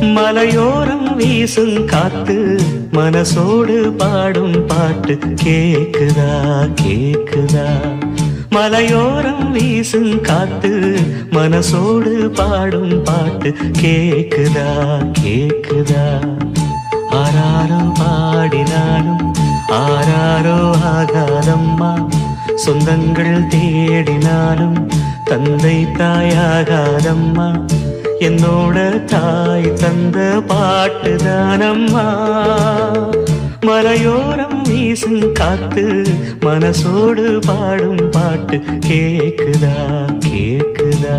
மலையோரம் வீசும் காத்து மனசோடு பாடும் பாட்டு கேக்குதா கேக்குதா. மலையோரம் வீசும் காத்து மனசோடு பாடும் பாட்டு கேக்குதா கேக்குதா. ஆராரோ பாடினாலும் ஆராரோ ஆகாதம்மா, சொந்தங்கள் தேடினாலும் தந்தை தாயாகாதம்மா. என்னோட தாய் தந்த பாட்டுதானம்மா. மலையோரம் வீசும் காத்து மனசோடு பாடும் பாட்டு கேக்குதா கேக்குதா.